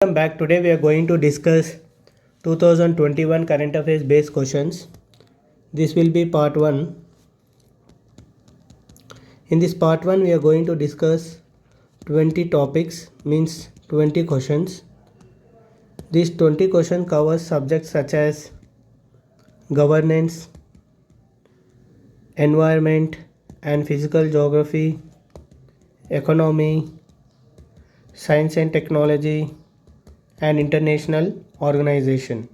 Welcome back. Today we are going to discuss 2021 current affairs based questions. This will be part 1. In this part 1 we are going to discuss 20 topics, means 20 questions. These 20 questions covers subjects such as governance, environment and physical geography, economy, science and technology, and international organization.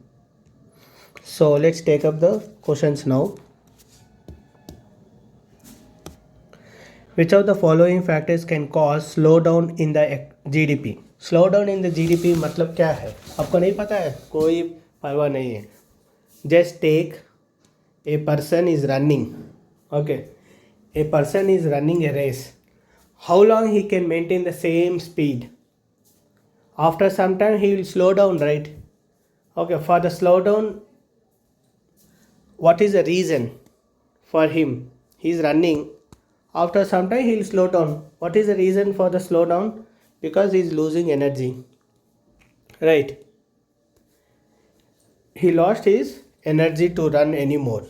So let's take up the questions now. Which of the following factors can cause slowdown in the GDP? Slowdown in the GDP मतलब क्या है? आपको नहीं पता है? कोई परवाह नहीं है. Just take a person is running. Okay. A person is running a race. How long he can maintain the same speed? After some time he will slow down, right? Okay, for the slowdown, what is the reason for him? He is running. After some time he will slow down. What is the reason for the slowdown? Because he is losing energy. Right. He lost his energy to run anymore.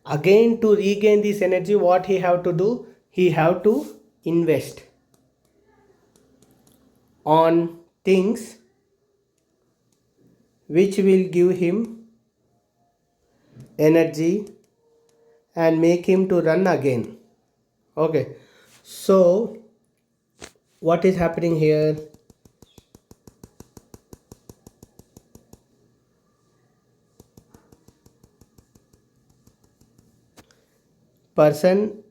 Again, to regain this energy, what he have to do? He have to invest on things which will give him energy and make him to run again. Okay, so what is happening here? Person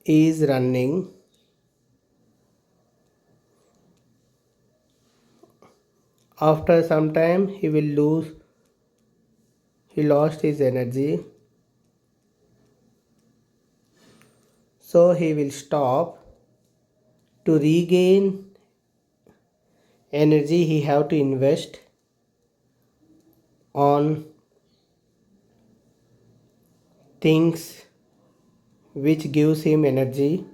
is running. After some time he lost his energy, so he will stop. To regain energy he have to invest on things which gives him energy.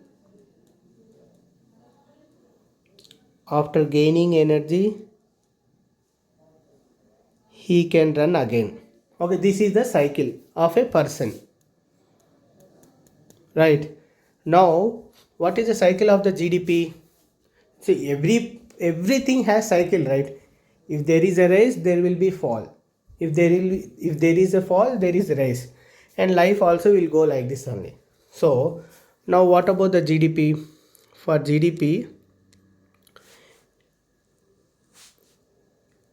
After gaining energy he can run again. Okay, this is the cycle of a person. Right. Now, what is the cycle of the GDP? See, everything has cycle, right? If there is a rise, there will be fall. If there is a fall, there is a rise, and life also will go like this only. So, now what about the GDP? For GDP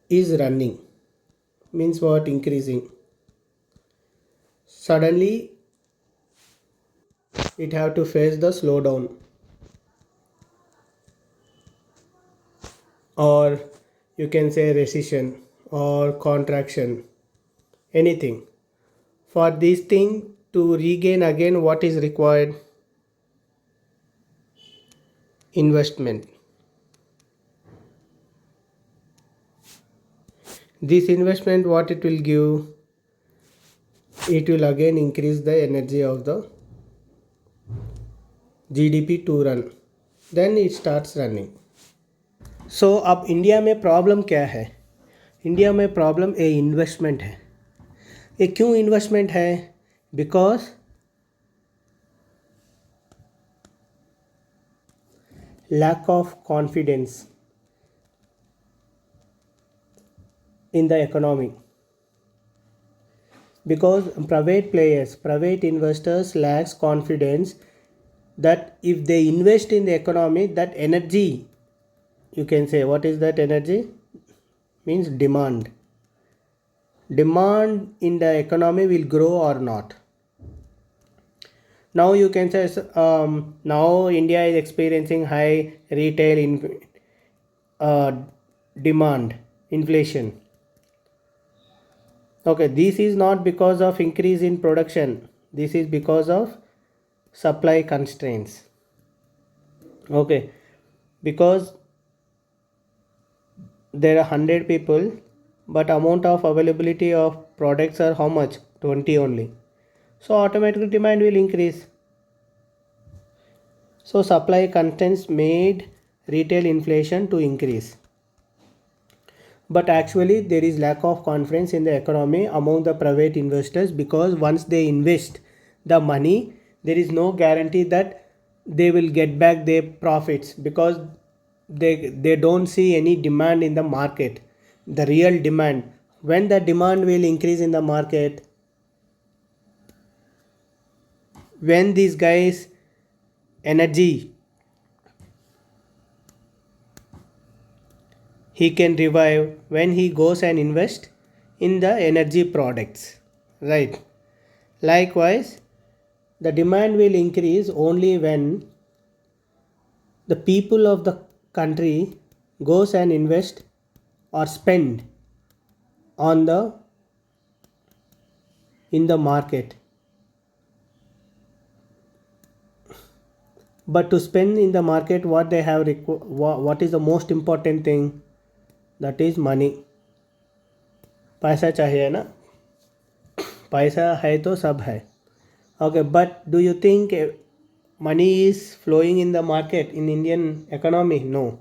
is running, means what? Increasing. Suddenly it have to face the slowdown, or you can say recession or contraction, anything. For this thing to regain again, what is required? Investment. This investment, what it will give? It will again increase the energy of the GDP to run. Then it starts running. So अब India में problem क्या है? India में problem ए investment है. ये क्यों investment है? Because lack of confidence in the economy, because private investors lacks confidence that if they invest in the economy, that energy, you can say, what is that energy? Means demand in the economy will grow or not. Now you can say, now India is experiencing high retail demand, inflation. Okay, this is not because of increase in production. This is because of supply constraints. Okay, because there are 100 people, but amount of availability of products are how much? 20 only. So automatically demand will increase. So supply constraints made retail inflation to increase. But actually there is lack of confidence in the economy among the private investors, because once they invest the money, there is no guarantee that they will get back their profits, because they don't see any demand in the market, the real demand. When the demand will increase in the market, when these guys energy he can revive, when he goes and invest in the energy products, right? Likewise, the demand will increase only when the people of the country goes and invest or spend on the in the market. But to spend in the market, what they have what is the most important thing? That is money. पैसा चाहिए ना, पैसा है तो सब है. Okay, but do you think money is flowing in the market in Indian economy? No.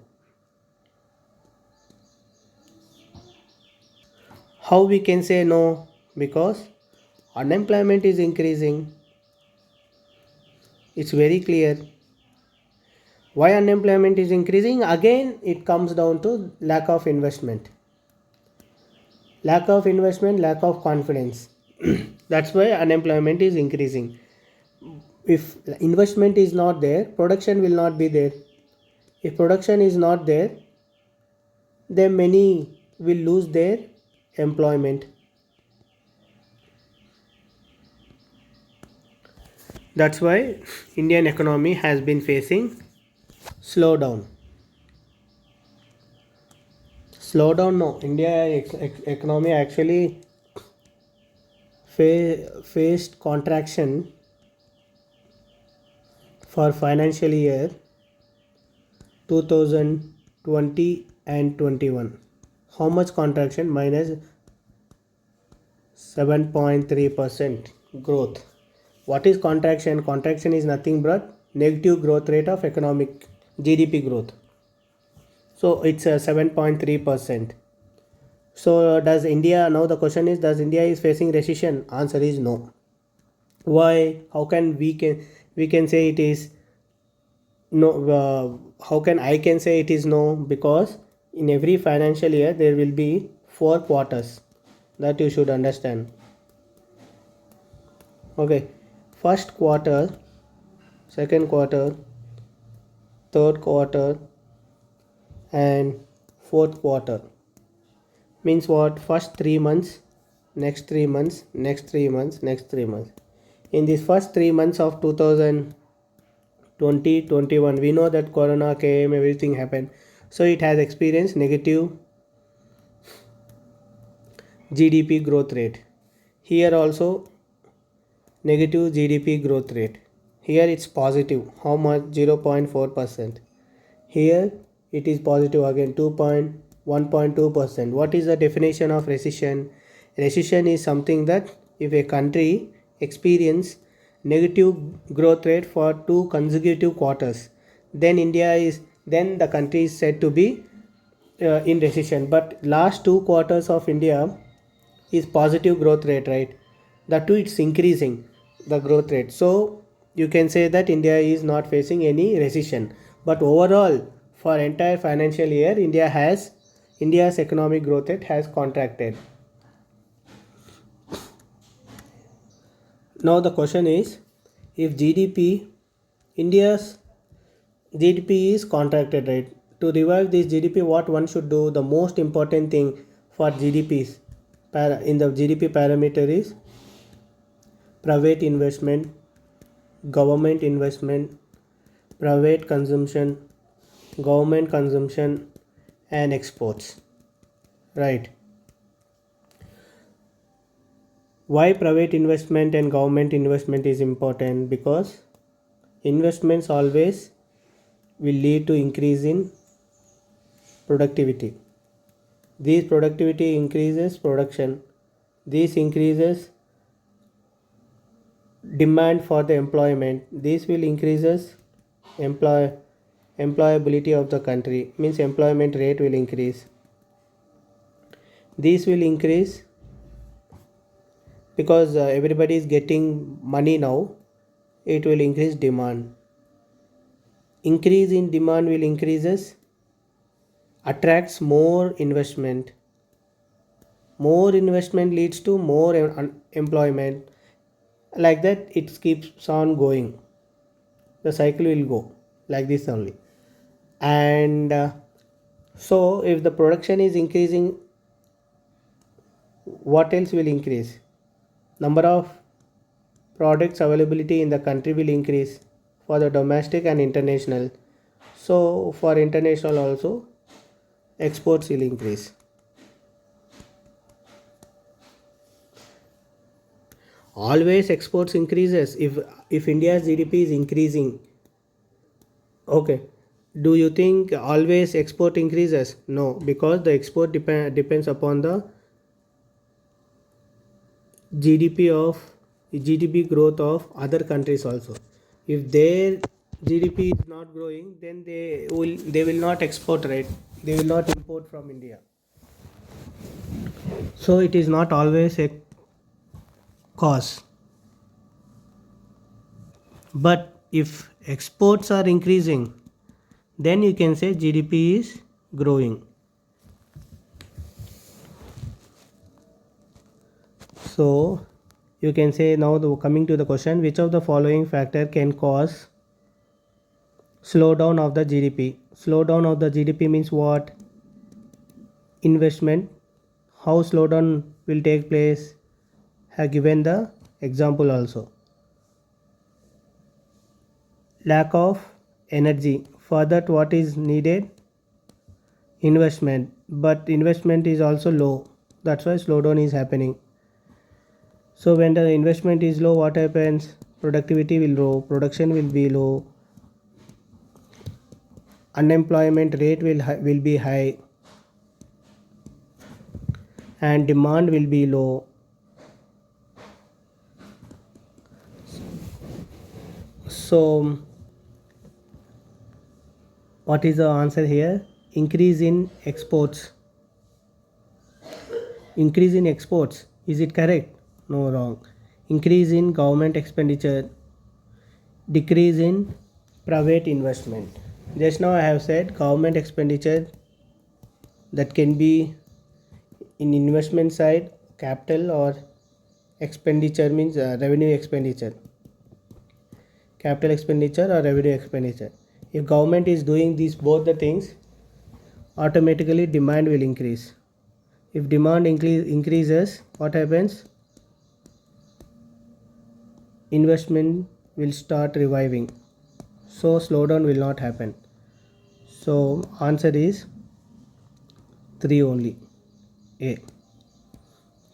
How we can say no? Because unemployment is increasing. It's very clear. Why unemployment is increasing? Again, it comes down to lack of investment. Lack of investment, lack of confidence. That's why unemployment is increasing. If investment is not there, production will not be there. If production is not there, then many will lose their employment. That's why Indian economy has been facing slowdown. Slowdown, no. India economy actually faced contraction for financial year 2020 and 21. How much contraction? Minus 7.3% growth. What is contraction? Contraction is nothing but negative growth rate of economic GDP growth. So it's a 7.3%. So does India, now the question is, does India is facing recession? Answer is no. Why? How can we can say it is no? How can I can say it is no? Because in every financial year there will be 4 quarters, that you should understand. Okay, first quarter, second quarter, third quarter, and fourth quarter. Means what? First 3 months, next 3 months, next 3 months, next 3 months. In these first 3 months of 2021, we know that corona came, everything happened. So it has experienced negative GDP growth rate. Here also negative GDP growth rate. Here it's positive. How much? 0.4%. Here it is positive again, 1.2%. What is the definition of recession? Recession is something that if a country experience negative growth rate for 2 consecutive quarters, then the country is said to be in recession. But last 2 quarters of India is positive growth rate, right? That too it's increasing the growth rate. So you can say that India is not facing any recession. But overall, for entire financial year, India's economic growth rate has contracted. Now the question is, if India's GDP is contracted, right? To revive this GDP, what one should do? The most important thing for GDPs in the GDP parameter is private investment, government investment, private consumption, government consumption, and exports, right? Why private investment and government investment is important? Because investments always will lead to increase in productivity. This productivity increases production. This increases demand for the employment. This will increases employability of the country, means employment rate will increase. These will increase because everybody is getting money now. It will increase demand. Increase in demand will increases, attracts more investment. More investment leads to more employment. Like that it keeps on going. The cycle will go like this only. And so if the production is increasing, what else will increase? Number of products availability in the country will increase for the domestic and international. So for international also, exports will increase. Always exports increases if India's GDP is increasing. Okay, do you think always export increases? No, because the export depends upon the GDP of GDP growth of other countries also. If their GDP is not growing, then they will not export, right? They will not import from India. So it is not always a cause. But if exports are increasing, then you can say GDP is growing. So you can say now coming to the question, which of the following factor can cause slowdown of the GDP? Slowdown of the GDP means what? Investment. How slowdown will take place? Have given the example also. Lack of energy. For that what is needed? Investment. But investment is also low. That's why slowdown is happening. So when the investment is low, what happens? Productivity will low, production will be low, unemployment rate will be high, and demand will be low. So what is the answer here? Increase in exports. Increase in exports. Is it correct? No, wrong. Increase in government expenditure. Decrease in private investment. Just now I have said government expenditure, that can be in investment side, capital, or expenditure means revenue expenditure. Capital expenditure or revenue expenditure. If government is doing these both the things, automatically demand will increase. If demand increases, what happens? Investment will start reviving. So slowdown will not happen. So answer is 3 only. A.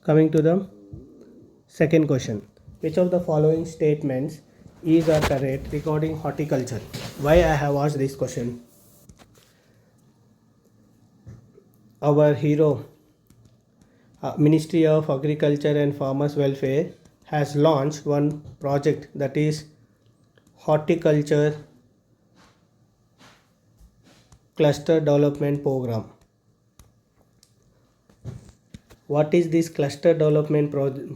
Coming to the second question. Which of the following statements is or correct regarding horticulture? Why I have asked this question? Our hero, Ministry of Agriculture and Farmers Welfare, has launched one project, that is Horticulture Cluster Development Program. What is this cluster development project?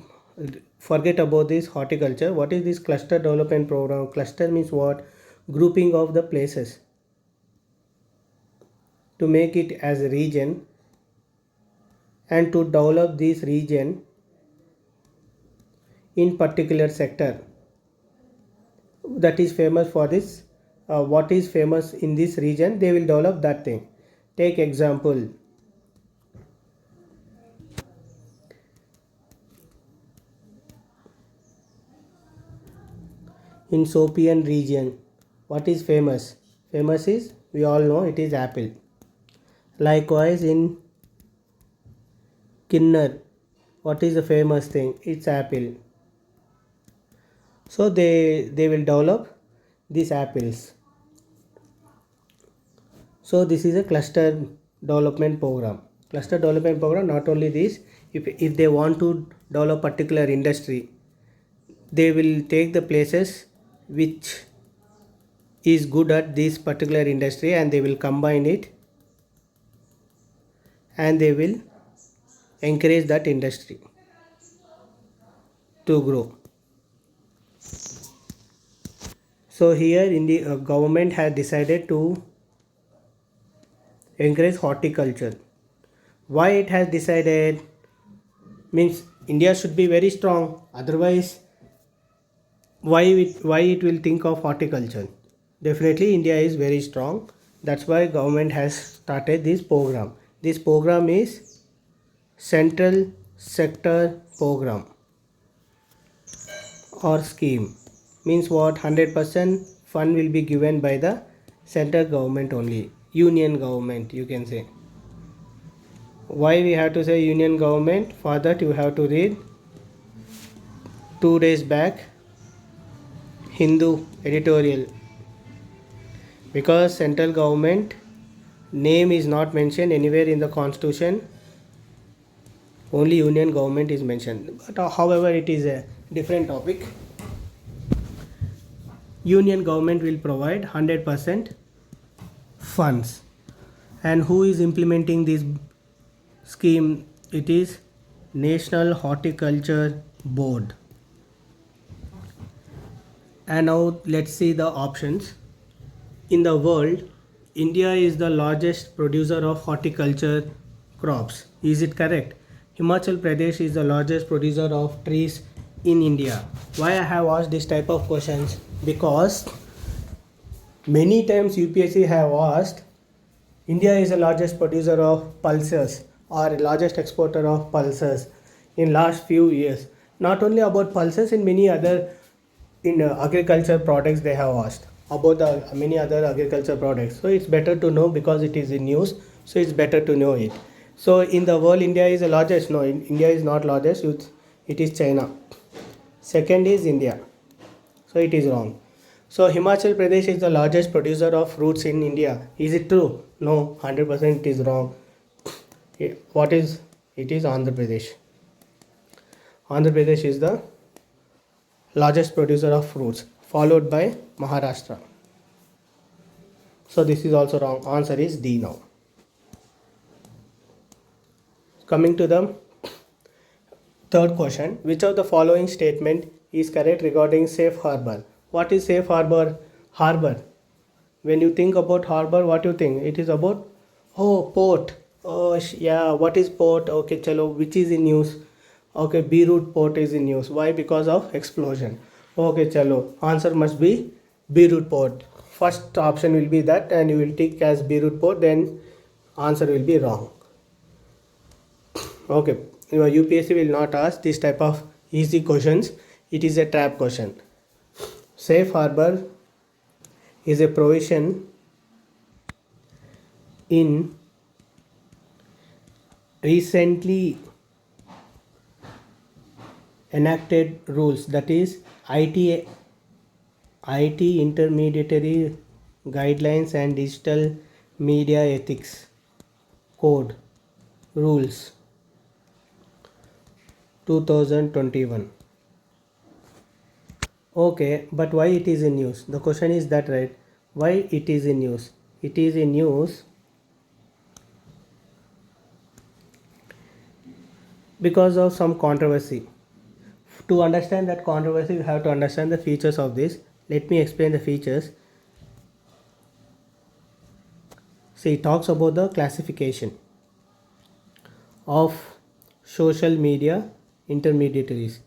Forget about this horticulture. What is this cluster development program? Cluster means what? Grouping of the places to make it as a region, and to develop this region in particular sector that is famous for this. What is famous in this region, they will develop that thing. Take example, in Sopian region, what is famous? Famous is, we all know, it is apple. Likewise in Kinnar, what is the famous thing? It's apple. So they will develop these apples. So this is a cluster development program. Cluster development program, not only this, if they want to develop particular industry, they will take the places which is good at this particular industry and they will combine it and they will encourage that industry to grow. So here in the government has decided to encourage horticulture. Why it has decided? Means India should be very strong, otherwise why it will think of horticulture? Definitely India is very strong. That's why government has started this program. This program is central sector program or scheme. Means what? 100% fund will be given by the central government only, union government you can say. Why we have to say union government? For that you have to read 2 days back Hindu editorial, because central government name is not mentioned anywhere in the constitution, only union government is mentioned. But however, it is a different topic. Union government will provide 100% funds, and who is implementing this scheme? It is National Horticulture Board. And now let's see the options. In the world, India is the largest producer of horticulture crops. Is it correct? Himachal Pradesh is the largest producer of trees in India. Why I have asked this type of questions? Because many times UPSC have asked, India is the largest producer of pulses or largest exporter of pulses in last few years. Not only about pulses, in many other agriculture products they have asked about the many other agriculture products. So it's better to know because it is in news. So it's better to know it. So in the world, India is the largest. No, India is not largest. It is China. Second is India. So it is wrong. So Himachal Pradesh is the largest producer of fruits in India. Is it true? No, 100% it is wrong. What is? It is Andhra Pradesh. Andhra Pradesh is the largest producer of fruits, followed by Maharashtra. So this is also wrong. Answer is D now. Coming to the third question, which of the following statement is correct regarding safe harbor? What is safe harbor? Harbor. When you think about harbor, what do you think? It is about, oh, port. Oh yeah, what is port? Okay, chalo, which is in news? Okay, Beirut port is in news. Why? Because of explosion. Okay, chalo. Answer must be Beirut port. First option will be that, and you will take as Beirut port. Then answer will be wrong. Okay, your UPSC will not ask this type of easy questions. It is a trap question. Safe harbor is a provision in recently enacted rules, that is IT intermediary guidelines and digital media ethics code rules 2021. Okay, but why it is in news? The question is that, right? Why it is in news? It is in news because of some controversy. To understand that controversy, you have to understand the features of this. Let me explain the features. See, it talks about the classification of social media intermediaries.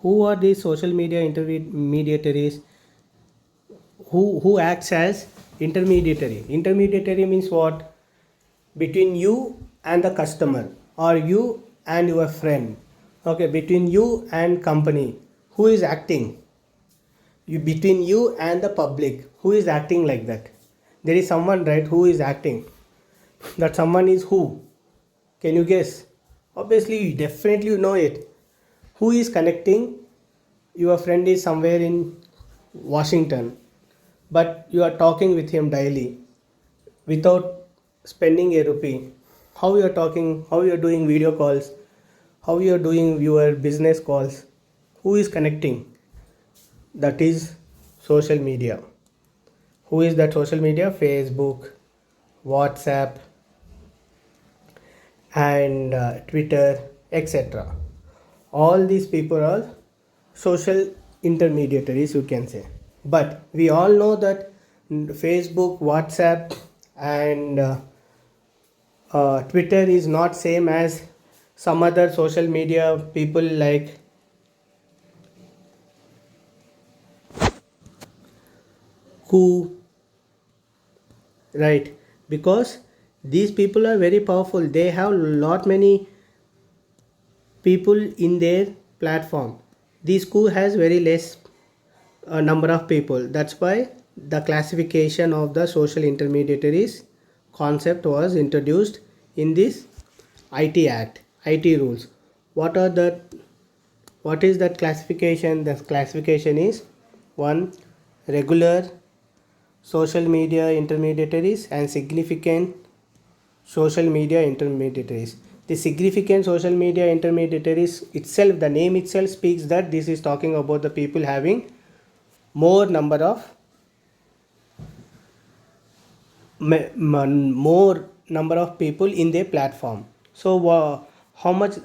Who are these social media intermediaries? Who acts as intermediary? Intermediary means what? Between you and the customer, or you and your friend. Okay, between you and company, who is acting? Between you and the public, who is acting like that? There is someone, right, who is acting. That someone is who? Can you guess? Obviously, definitely you know it. Who is connecting? Your friend is somewhere in Washington, but you are talking with him daily without spending a rupee. How you are talking? How you are doing video calls? How you are doing your business calls? Who is connecting? That is social media. Who is that social media? Facebook, WhatsApp, and Twitter, etc. All these people are social intermediaries, you can say. But we all know that Facebook, WhatsApp, and Twitter is not same as some other social media people like who, right? Because these people are very powerful. They have lot many people in their platform. This coup has very less number of people. That's why the classification of the social intermediaries concept was introduced in this IT Act, IT rules. What are the what is that classification? The classification is one, regular social media intermediaries and significant social media intermediaries. The significant social media intermediaries itself, the name itself speaks that this is talking about the people having more number of more number of people in their platform. So how much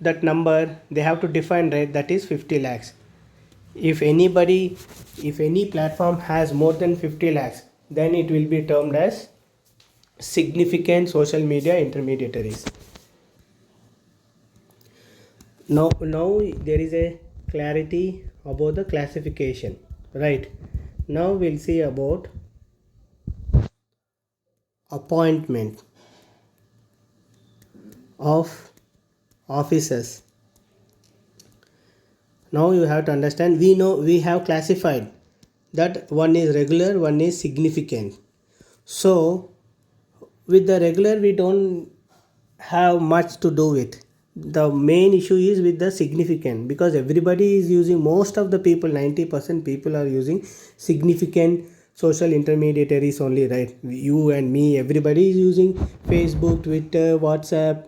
that number they have to define, right? That is 50 lakhs. If anybody, if any platform has more than 50 lakhs, then it will be termed as significant social media intermediaries. Now there is a clarity about the classification, right? Now we'll see about appointment of officers. Now you have to understand, we know we have classified that one is regular, one is significant. So with the regular we don't have much to do with. The main issue is with the significant, because everybody is using, most of the people, 90% people are using significant social intermediaries only, right? You and me, everybody is using Facebook, Twitter, WhatsApp,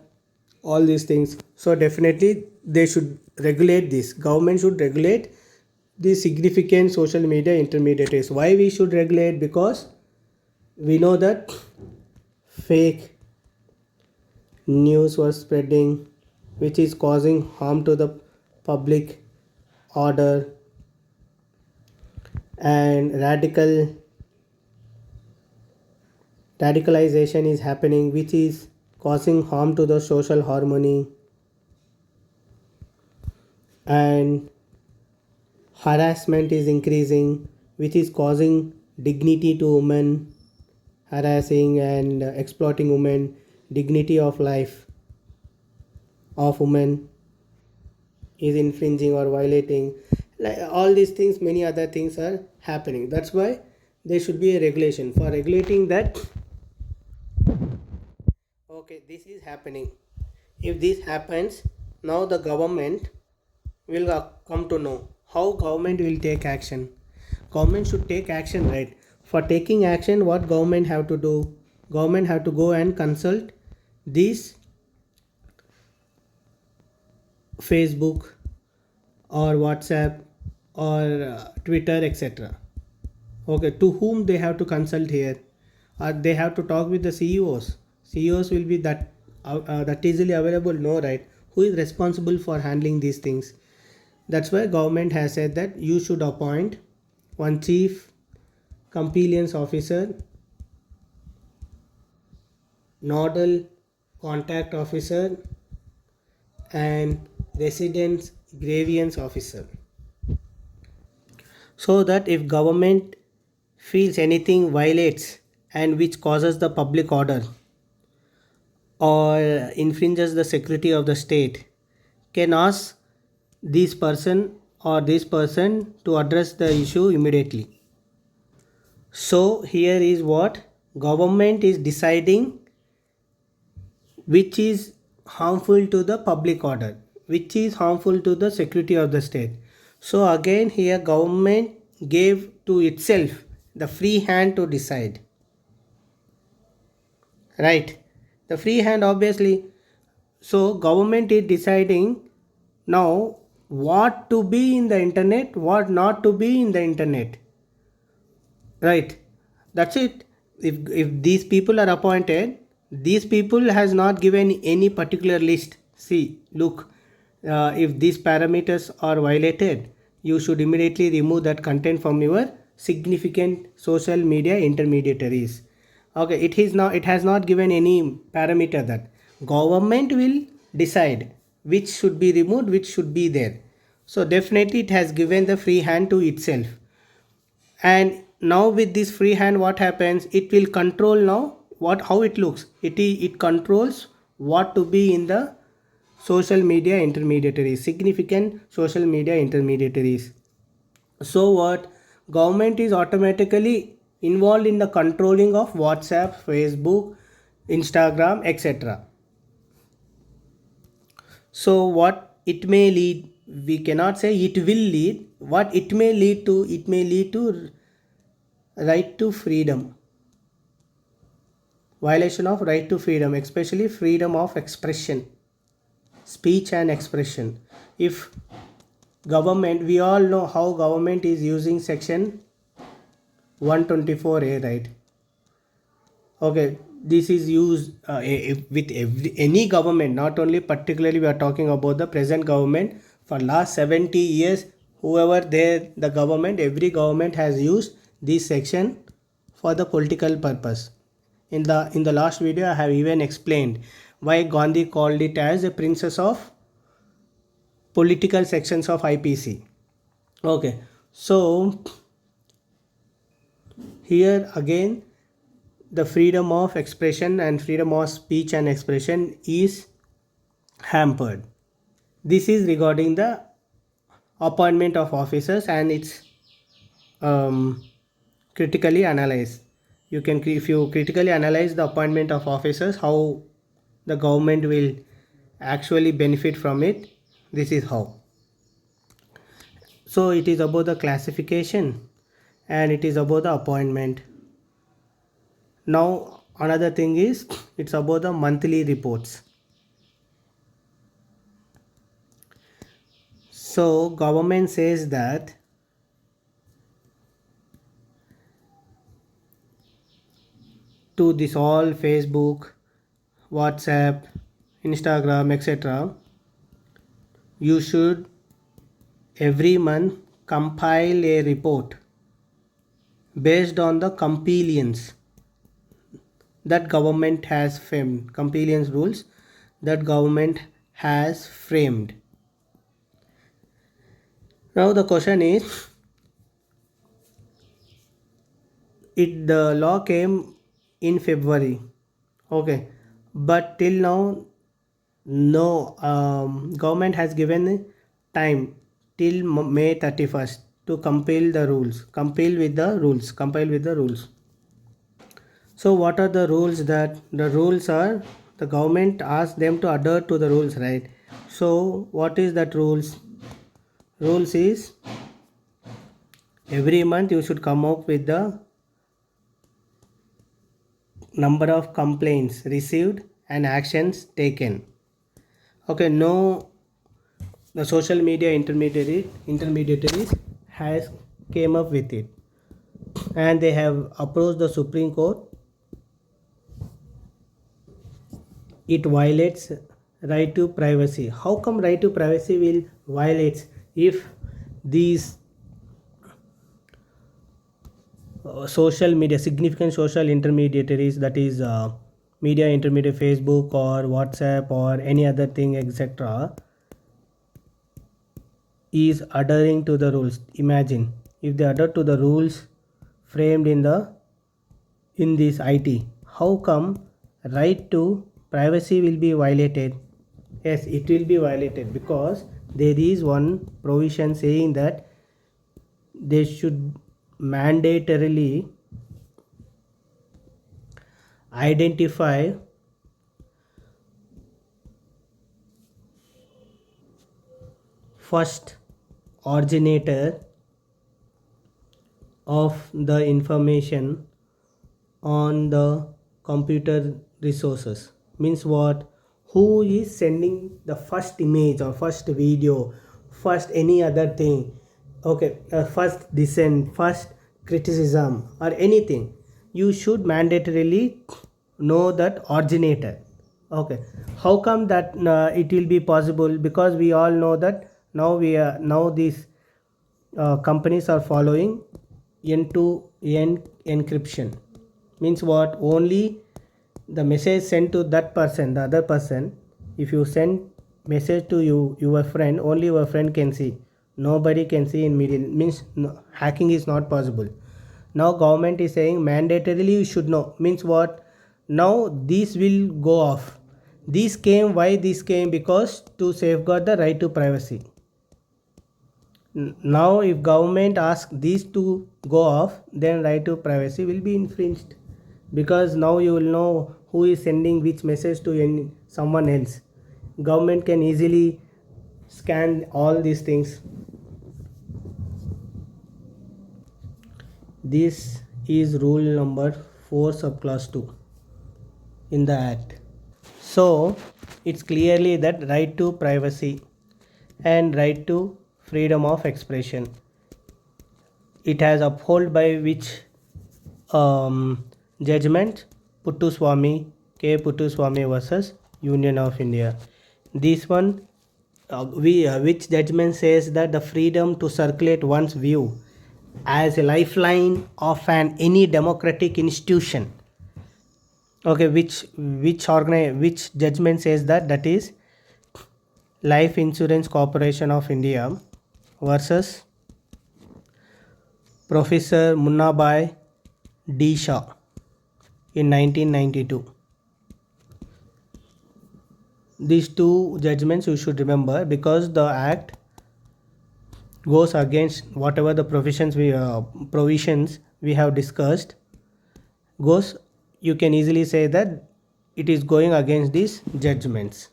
all these things. So definitely they should regulate this. Government should regulate the significant social media intermediaries. Why we should regulate? Because we know that fake news was spreading, which is causing harm to the public order, and radicalization is happening, which is causing harm to the social harmony, and harassment is increasing, which is causing dignity to women, harassing and exploiting women, dignity of life of women is infringing or violating. Like all these things, many other things are happening. That's why there should be a regulation for regulating that. Okay, this is happening. If this happens, now the government will come to know how government will take action. Government should take action, right? For taking action, what government have to do? Government have to go and consult these Facebook or WhatsApp or Twitter, etc. Okay, to whom they have to consult here? They have to talk with the CEOs. CEOs will be that easily available, no, right? Who is responsible for handling these things? That's why government has said that you should appoint one chief compliance officer, nodal contact officer, and residence grievance officer, so that if government feels anything violates and which causes the public order or infringes the security of the state, can ask this person or this person to address the issue immediately. So here is what government is deciding, which is harmful to the public order, which is harmful to the security of the state. So again here government gave to itself the free hand to decide, right? The free hand, obviously. So government is deciding now what to be in the internet, what not to be in the internet, right? That's it. If these people are appointed, these people has not given any particular list. See, look, if these parameters are violated, you should immediately remove that content from your significant social media intermediaries. Okay, it has not given any parameter. That government will decide which should be removed, which should be there. So definitely it has given the free hand to itself. And now with this free hand, what happens, it will control now what how it looks. It controls what to be in the social media intermediaries, significant social media intermediaries. So what, government is automatically involved in the controlling of WhatsApp, Facebook, Instagram, etc. So what it may lead, we cannot say it will lead. What it may lead to, it may lead to right to freedom, violation of right to freedom, especially freedom of expression, speech and expression. If government, we all know how government is using section 124A, right? Okay, this is used with any government, not only particularly we are talking about the present government. For last 70 years, whoever there the government, every government has used this section for the political purpose. In the last video I have even explained why Gandhi called it as a princess of political sections of IPC. Okay, so here again, the freedom of expression and freedom of speech and expression is hampered. This is regarding the appointment of officers, and it's critically analyzed. You can, if you critically analyze the appointment of officers, how the government will actually benefit from it. This is how. So it is about the classification and it is about the appointment. Now another thing is, it's about the monthly reports. So government says that to this all Facebook, WhatsApp, Instagram, etc., you should every month compile a report based on the compliance that government has framed, compliance rules that government has framed. Now the question is, the law came in February, okay, but till now no government has given time till May 31st to compile the rules, compile with the rules. So what are the rules? That the rules are, the government asks them to adhere to the rules, right? So what is that rules? Rules is, every month you should come up with the number of complaints received and actions taken. Okay, no, the social media intermediaries has came up with it, and they have approached the Supreme Court. It violates right to privacy. How come right to privacy will violate if these social media, significant social intermediaries, that is media intermediate, Facebook or WhatsApp or any other thing, etc., is adhering to the rules? Imagine if they adhere to the rules framed in this IT, how come right to privacy will be violated? Yes, it will be violated, because there is one provision saying that they should mandatorily identify first originator of the information on the computer resources. Means what? Who is sending the first image or first video, first any other thing, okay, first dissent, first criticism or anything. you should mandatorily know that originator. Okay, how come that it will be possible? Because we all know that now these companies are following end-to-end encryption. Means what? Only the message sent to that person, the other person, if you send message to your friend, only your friend can see, nobody can see in middle. Means no, hacking is not possible. Now government is saying mandatorily you should know. Means what? Now this will go off. This came, why this came? Because to safeguard the right to privacy. Now if government asks these to go off, then right to privacy will be infringed, because now you will know who is sending which message to someone else. Government can easily scan all these things. This is rule number 4 subclass 2 in the act. So it's clearly that right to privacy and right to freedom of expression. It has upheld by which judgment? Puttaswamy, K. Puttaswamy versus Union of India. This one, which judgment says that the freedom to circulate one's view as a lifeline of any democratic institution. Okay, which judgment says that is Life Insurance Corporation of India versus Professor Munnabai D. Shah in 1992. These two judgments you should remember, because the act goes against whatever the provisions we have discussed. Goes, you can easily say that it is going against these judgments.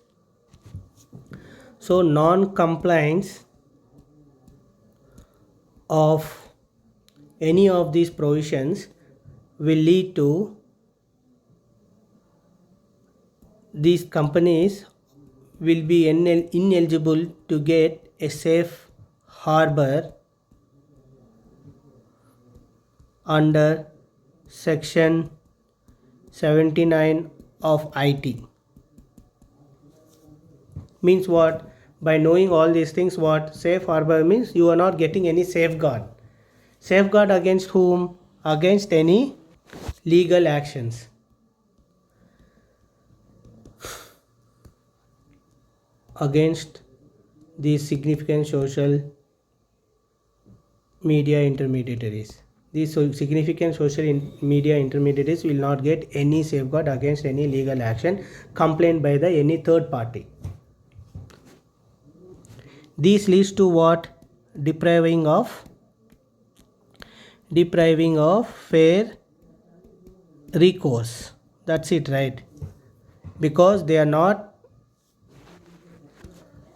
So non-compliance of any of these provisions will lead to these companies will be ineligible to get a safe harbor under section 79 of IT. Means what? By knowing all these things, what safe harbor means? You are not getting any safeguard. Safeguard against whom? Against any legal actions. Against these significant social media intermediaries. These significant social media intermediaries will not get any safeguard against any legal action complained by the any third party. This leads to what? Depriving of fair recourse. That's it, right? Because they are not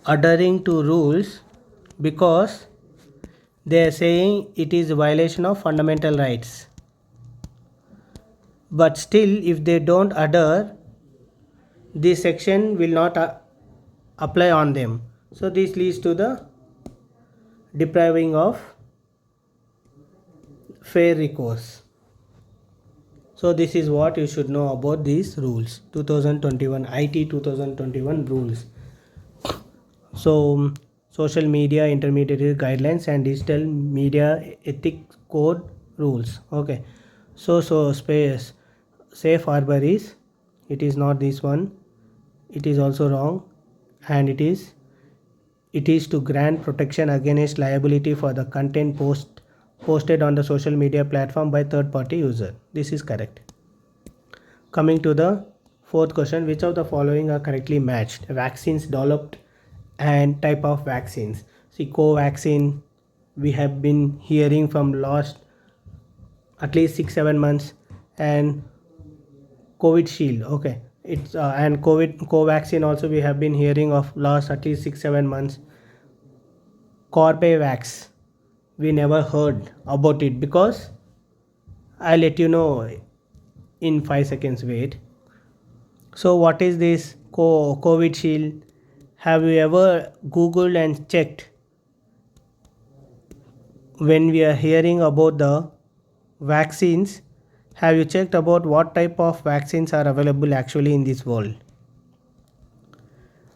adhering to rules, because they are saying it is a violation of fundamental rights. But still, if they don't adhere, this section will not apply on them. So this leads to the depriving of fair recourse. So this is what you should know about these rules. 2021 IT 2021 rules. So social media intermediary guidelines and digital media ethics code rules. Okay, so space safe harbor is, it is not this one, it is also wrong, and it is to grant protection against liability for the content posted on the social media platform by third party user. This is correct. Coming to the fourth question, which of the following are correctly matched? Vaccines developed and type of vaccines. See, Covaxin we have been hearing from last at least 6-7 months, and COVID Shield. Okay, it's and Covaxin also we have been hearing of last at least 6-7 months. Corbevax we never heard about it, because I'll let you know in 5 seconds. Wait. So what is this COVID Shield? Have you ever googled and checked? When we are hearing about the vaccines, Have you checked about what type of vaccines are available actually in this world?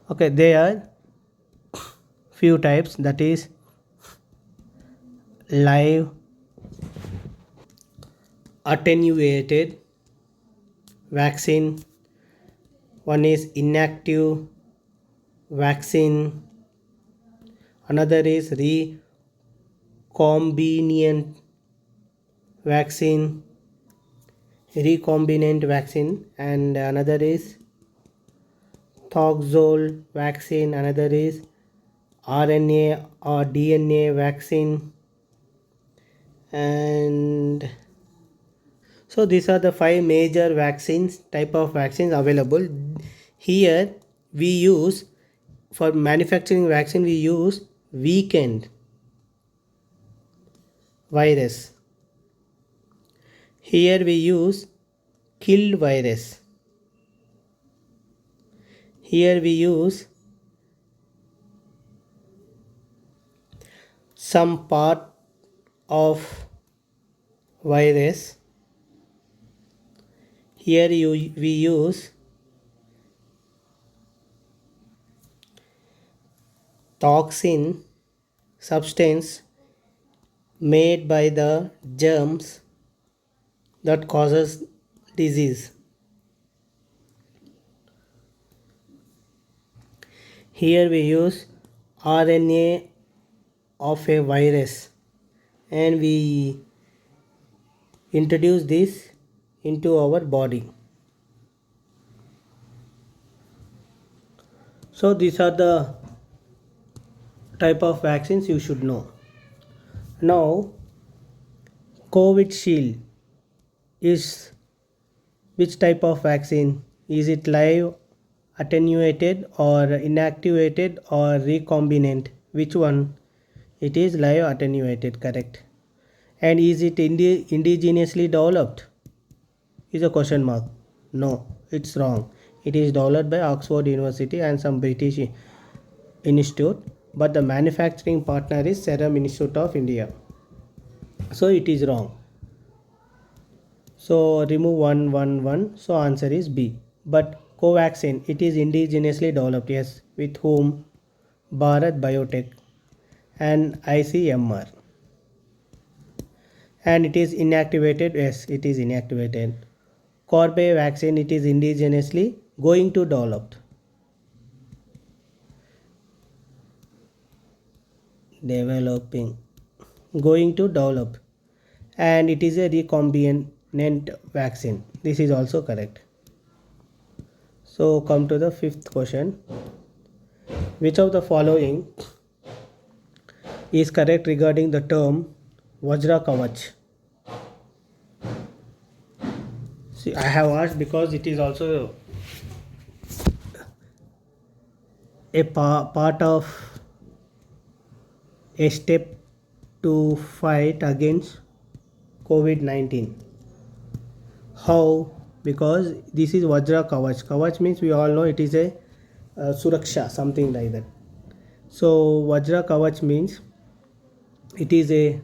Okay, there are few types, that is live attenuated vaccine, one is inactive vaccine, another is recombinant vaccine, and another is Toxol vaccine, another is RNA or DNA vaccine, and so these are the five major vaccines, type of vaccines available. Here we use, for manufacturing vaccine we use weakened virus. Here we use killed virus. Here we use some part of virus. Here we use toxin substance made by the germs that causes disease. Here we use RNA of a virus and we introduce this into our body. So these are the type of vaccines you should know. Now COVID shield is which type of vaccine? Is it live attenuated or inactivated or recombinant? Which one? It is live attenuated, correct. And is it indigenously developed? Is a question mark. No, it's wrong. It is developed by Oxford University and some British institute, but the manufacturing partner is Serum Institute of India. So it is wrong. So remove 1. So answer is B. But Covaxin, it is indigenously developed. Yes. With whom? Bharat Biotech and ICMR. And it is inactivated. Yes, it is inactivated. Corbevaxin, it is indigenously going to developed. Developing. Going to develop. And it is a recombinant vaccine. This is also correct. So come to the fifth question. Which of the following is correct regarding the term Vajra Kavach? See, I have asked because it is also a part of a step to fight against COVID-19. How? Because this is Vajra Kavach. Kavach means we all know it is a Suraksha, something like that. So Vajra Kavach means it is a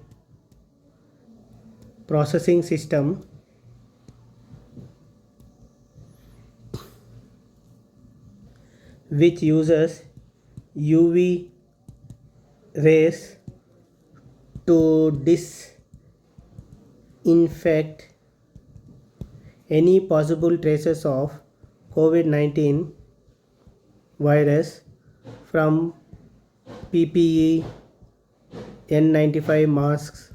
processing system which uses UV rays to disinfect any possible traces of COVID-19 virus from PPE, N95 masks,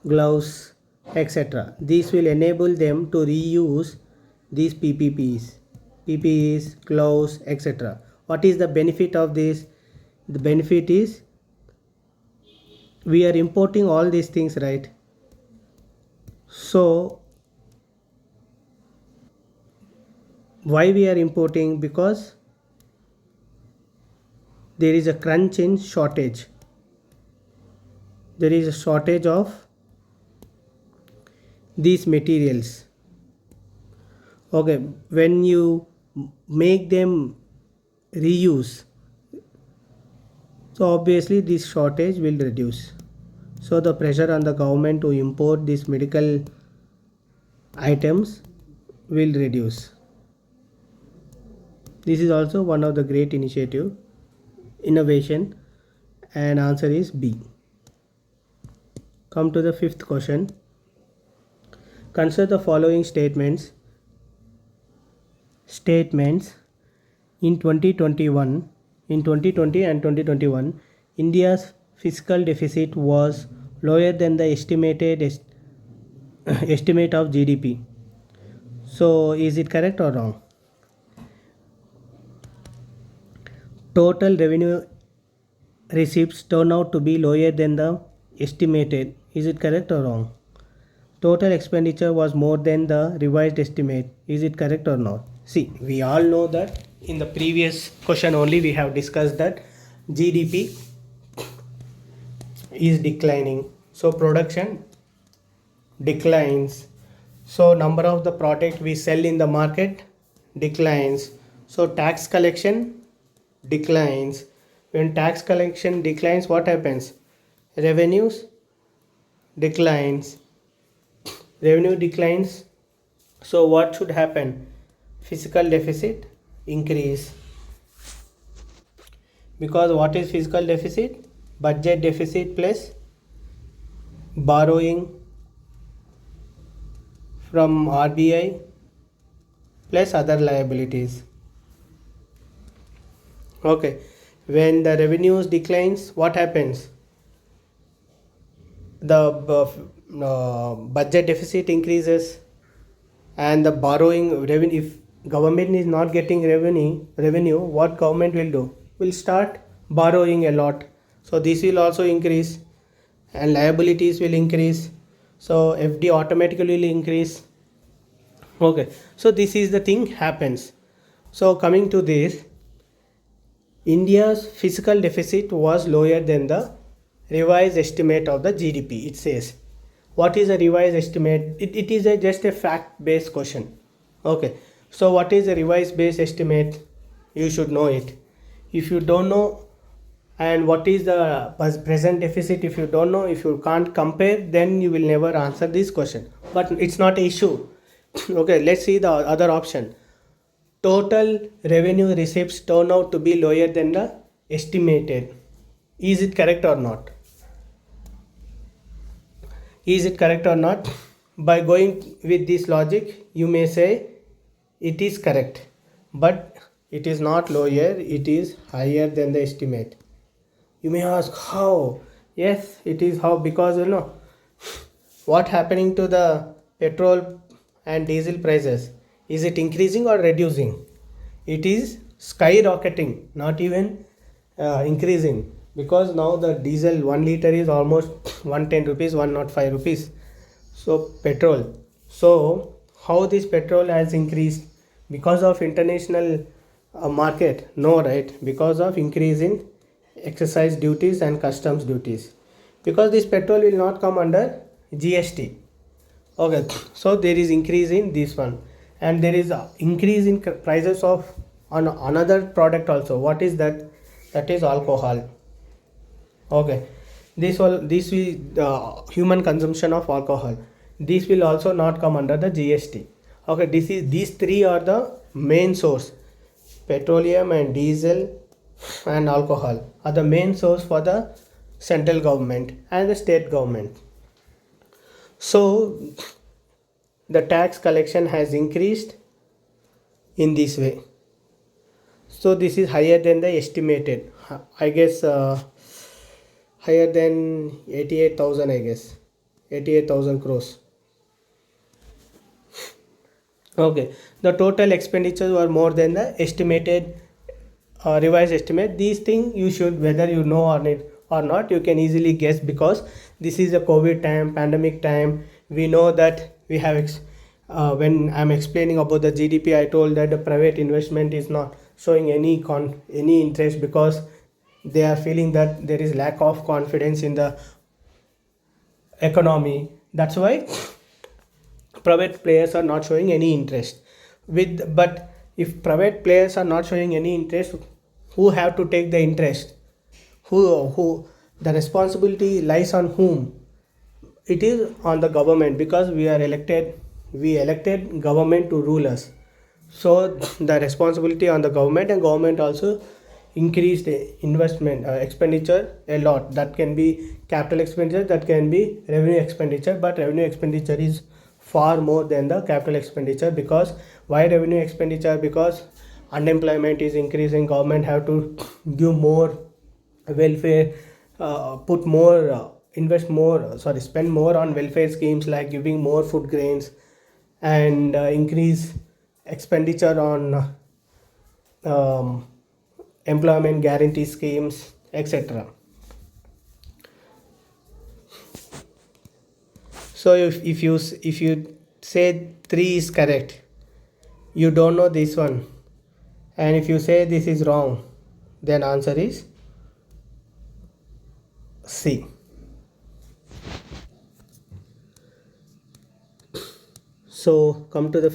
gloves, etc. This will enable them to reuse these PPEs, gloves, etc. What is the benefit of this? The benefit is we are importing all these things, right? So why we are importing? Because there is a crunch in shortage. There is a shortage of these materials. Okay, when you make them reuse, so obviously this shortage will reduce. So the pressure on the government to import these medical items will reduce. This is also one of the great initiative, innovation, and answer is B. Come to the fifth question. Consider the following statements in 2021. In 2020 and 2021, India's fiscal deficit was lower than the estimate of GDP. So is it correct or wrong? Total revenue receipts turn out to be lower than the estimated. Is it correct or wrong? Total expenditure was more than the revised estimate. Is it correct or not? See, we all know that in the previous question only we have discussed that GDP is declining. So production declines. So number of the product we sell in the market declines. So tax collection declines. When tax collection declines, what happens? Revenues declines. Revenue declines. So what should happen? Fiscal deficit increase. Because what is fiscal deficit? Budget deficit plus borrowing from RBI plus other liabilities. Okay, when the revenues declines, what happens? The budget deficit increases, and the borrowing revenue. If government is not getting revenue, what government will do? Will start borrowing a lot. So this will also increase, and liabilities will increase. So FD automatically will increase. Okay, so this is the thing happens. So coming to this, India's fiscal deficit was lower than the revised estimate of the GDP. It says, what is a revised estimate? It is just a fact based question. Okay, so what is a revised based estimate? You should know it. If you don't know, and what is the present deficit, if you don't know, if you can't compare, then you will never answer this question. But it's not an issue. Okay, let's see the other option. Total revenue receipts turn out to be lower than the estimated. Is it correct or not? Is it correct or not? By going with this logic, you may say it is correct, but it is not lower, it is higher than the estimate. You may ask how? Yes, it is how, because what happening to the petrol and diesel prices? Is it increasing or reducing? It is skyrocketing, not even increasing, because now the diesel 1 liter is almost 110 rupees, 105 rupees. So petrol. So how this petrol has increased? Because of international market? No, right? Because of increase in excise duties and customs duties. Because this petrol will not come under GST. Okay, so there is increase in this one, and there is a increase in prices of on another product also. What is that? That is alcohol. Okay, this will human consumption of alcohol. This will also not come under the GST. Okay, these three are the main source. Petroleum and diesel and alcohol are the main source for the central government and the state government. So the tax collection has increased in this way. So this is higher than the estimated. I guess higher than 88,000. I guess 88,000 crores. Okay, the total expenditures were more than the estimated revised estimate. These things you should, whether you know or not, you can easily guess, because this is a COVID time, pandemic time. We know that we have when I'm explaining about the GDP, I told that the private investment is not showing any interest, because they are feeling that there is lack of confidence in the economy. That's why private players are not showing any interest. But if private players are not showing any interest, who have to take the interest? Who the responsibility lies on whom? It is on the government, because we are elected we elected government to rule us. So the responsibility on the government, and government also increased the investment expenditure a lot. That can be capital expenditure, that can be revenue expenditure, but revenue expenditure is far more than the capital expenditure. Because why revenue expenditure? Because unemployment is increasing, government have to give more welfare, put more invest more spend more on welfare schemes, like giving more food grains, and increase expenditure on um, employment guarantee schemes, etc. So if you say 3 is correct, you don't know this one, and if you say this is wrong, then answer is C. So come to the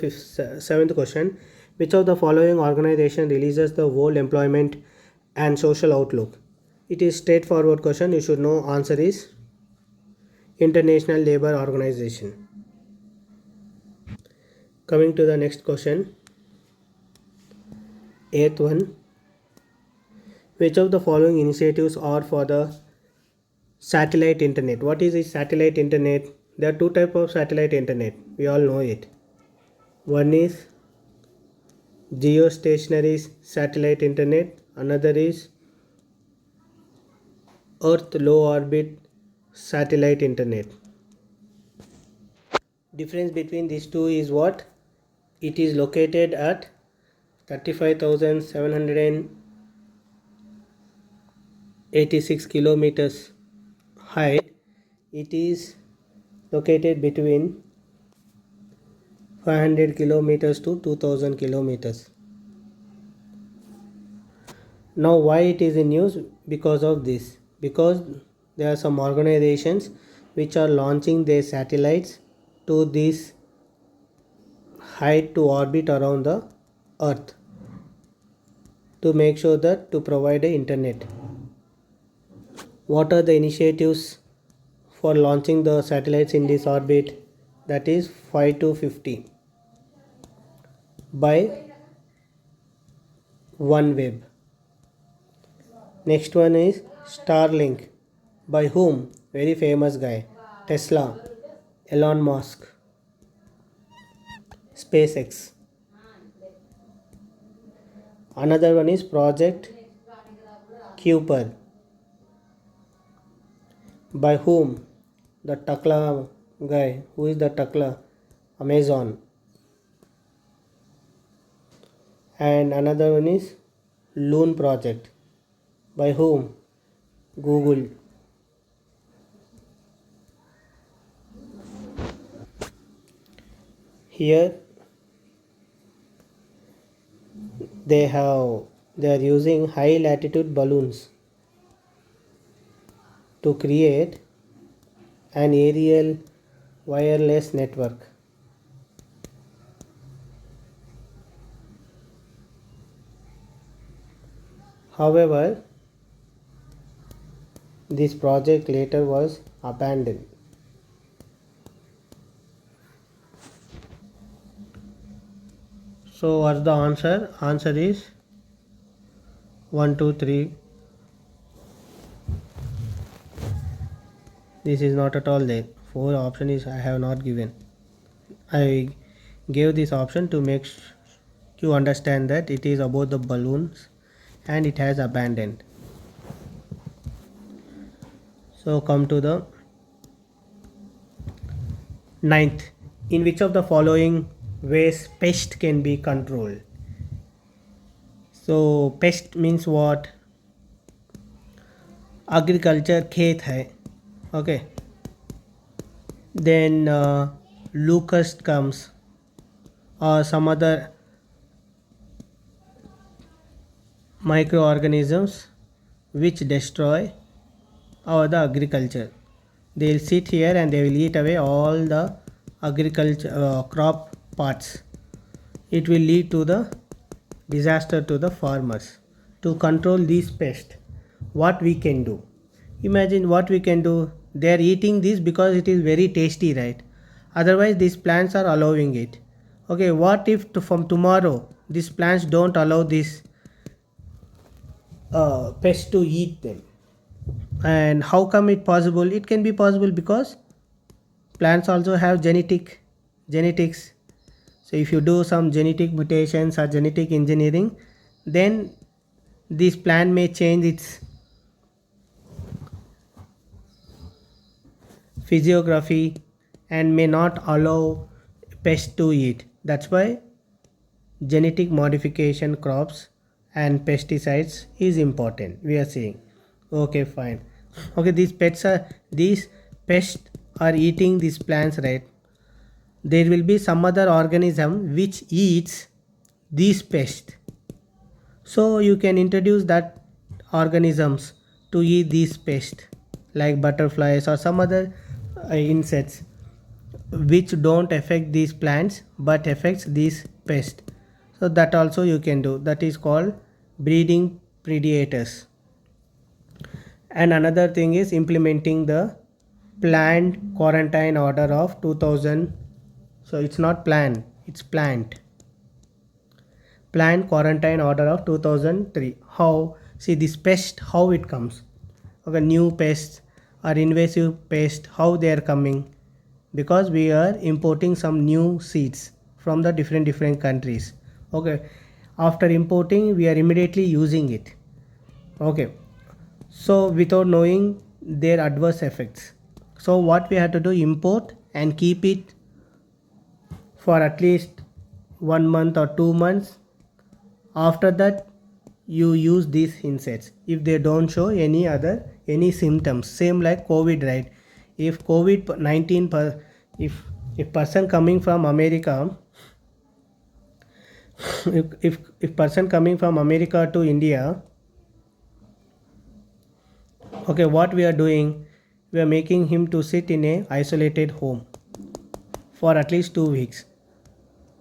seventh question. Which of the following organization releases the World Employment and Social Outlook? It is straightforward question. You should know. Answer is International Labour Organization. Coming to the next question. Eighth one. Which of the following initiatives are for the satellite internet? What is the satellite internet? There are two types of satellite internet. We all know it. One is geostationary satellite internet. Another is Earth low orbit satellite internet. Difference between these two is what? It is located at 35,786 kilometers height. It is located between 500 kilometers to 2000 kilometers. Now why it is in news? Because of this. Because there are some organizations which are launching their satellites to this height to orbit around the earth, to make sure that to provide the internet. What are the initiatives for launching the satellites in this orbit? That is 5 to 50 by OneWeb. Next one is Starlink. By whom? Very famous guy. Tesla, Elon Musk, SpaceX. Another one is Project Kuiper. By whom? The Takla guy. Who is the Takla? Amazon. And another one is Loon Project. By whom? Google. Here they are using high latitude balloons to create an aerial wireless network. However, this project later was abandoned. So what's the answer? Answer is 1, 2, 3. This is not at all there. 4 option is I have not given. I gave this option to make you understand that it is about the balloons and it has abandoned. So come to the ninth. In which of the following ways pest can be controlled? So pest means what? Agriculture, खेत है. Okay. Then locust comes, or some other microorganisms which destroy the agriculture. They will sit here and they will eat away all the agriculture crop parts. It will lead to the disaster to the farmers. To control these pests, what we can do? Imagine what we can do. They are eating this because it is very tasty, right? Otherwise these plants are allowing it. Okay, what if from tomorrow these plants don't allow this pests to eat them? And how come it possible? It can be possible because plants also have genetics. So if you do some genetic mutations or genetic engineering, then this plant may change its physiography and may not allow pests to eat. That's why genetic modification crops and pesticides is important, we are saying. Okay, fine. Okay, these pests are eating these plants, right? There will be some other organism which eats these pests, so you can introduce that organisms to eat these pests like butterflies or some other insects which don't affect these plants but affects these pests. So that also you can do. That is called breeding predators. And another thing is implementing the plant quarantine order of 2000. So it's not plan, it's plant quarantine order of 2003. How? See this pest, how it comes. Okay, new pests or invasive pests, how they are coming? Because we are importing some new seeds from the different countries. Okay, after importing we are immediately using it. Okay, so without knowing their adverse effects, so what we have to do, import and keep it for at least 1 month or 2 months. After that you use these insects if they don't show any symptoms, same like COVID, right? If COVID-19 if person coming from America, if person coming from America to India, okay, what we are doing, we are making him to sit in a isolated home for at least 2 weeks.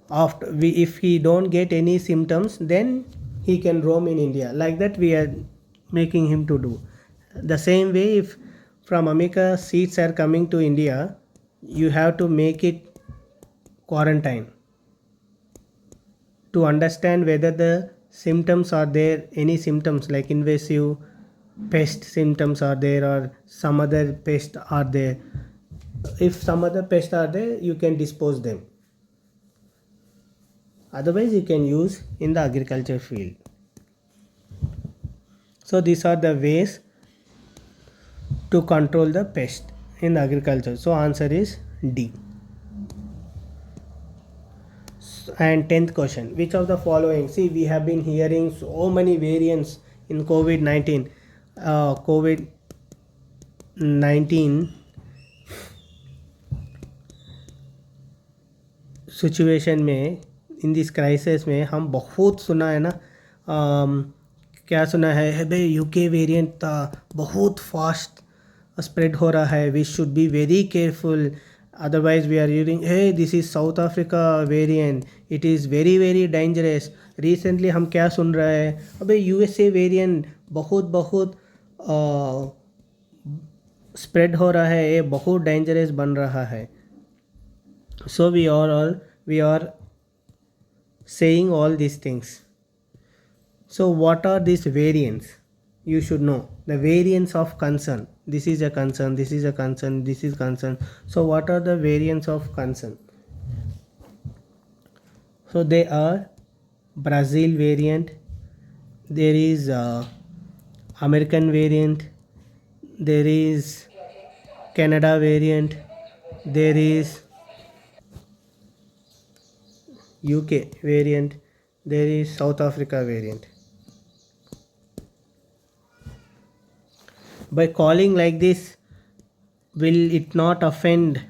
After if he don't get any symptoms, then he can roam in India. Like that we are making him to do. The same way, if from America seeds are coming to India, you have to make it quarantine to understand whether the symptoms are there, any symptoms like invasive pest symptoms are there or some other pest are there. If some other pests are there, you can dispose them. Otherwise you can use in the agriculture field. So these are the ways to control the pest in agriculture. So answer is D. And 10th question, which of the following, see we have been hearing so many variants in COVID-19 situation में, in this crisis में हम बहुत सुना है ना, क्या सुना है भाई, यूके वेरिएंट था, बहुत फास्ट स्प्रेड हो रहा है, we should be very careful, otherwise we are using, hey this is South Africa variant, it is very very dangerous. Recently हम क्या सुन रहे हैं, अबे USA वेरिएंट बहुत स्प्रेड हो रहा है, ये बहुत डेंजरस बन रहा है. So we are saying all these things. So what are these variants? You should know the variants of concern. This is a concern, this is a concern, this is concern. So what are the variants of concern? So they are Brazil variant, there is American variant, there is Canada variant, there is UK variant, there is South Africa variant. By calling like this, will it not offend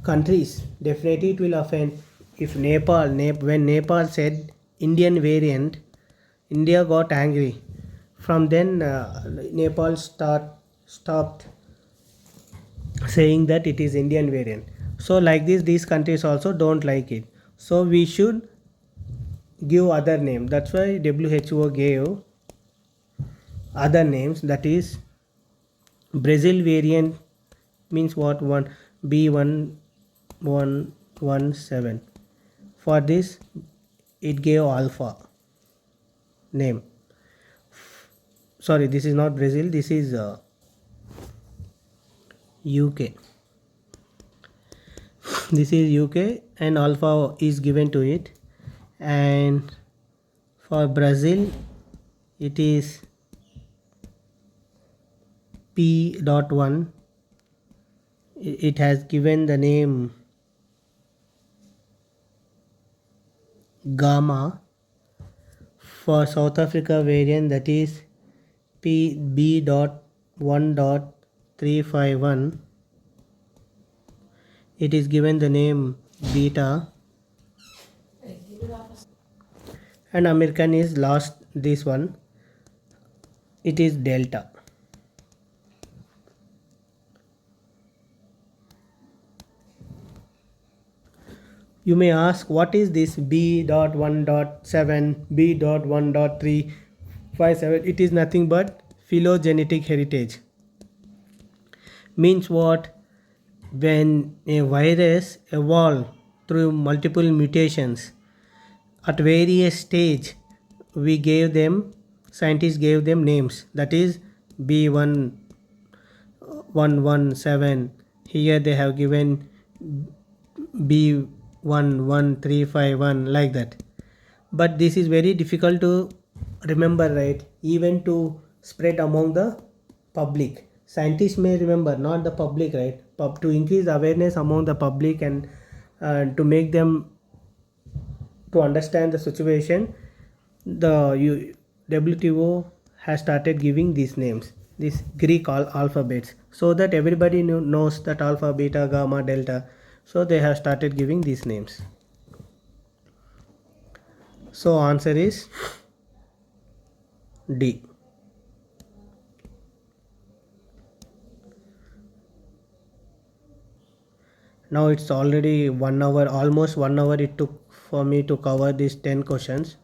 countries? Definitely it will offend. If when Nepal said Indian variant, India got angry. From then Nepal stopped saying that it is Indian variant. So like this, these countries also don't like it. So we should give other name. That's why WHO gave other names. That is Brazil variant means what? One B1 117. For this it gave alpha name. Sorry, this is not Brazil, this is UK. This is UK and alpha is given to it, and for Brazil it is P.1. It has given the name Gamma. For South Africa variant, that is PB.1.351, it is given the name Beta, and American is last, this one, it is Delta. You may ask, what is this B.1.7, B.1.357? It is nothing but phylogenetic heritage. Means what? When a virus evolved through multiple mutations, at various stage, scientists gave them names. That is B1.117. Here they have given B.1.1.351, like that. But this is very difficult to remember, right? Even to spread among the public. Scientists may remember, not the public, right? To increase awareness among the public and to make them to understand the situation, the WTO has started giving these names, these Greek alphabets, so that everybody knows that alpha, beta, gamma, delta. So they have started giving these names. So answer is D. Now it's already 1 hour, almost 1 hour it took for me to cover these 10 questions.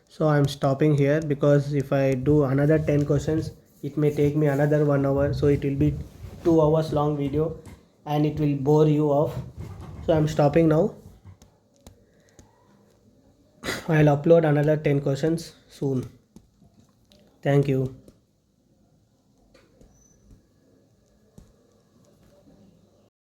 So I'm stopping here, because if I do another 10 questions, it may take me another 1 hour. So it will be 2 hours long video and it will bore you off. So I'm stopping now. I'll upload another 10 questions soon. Thank you.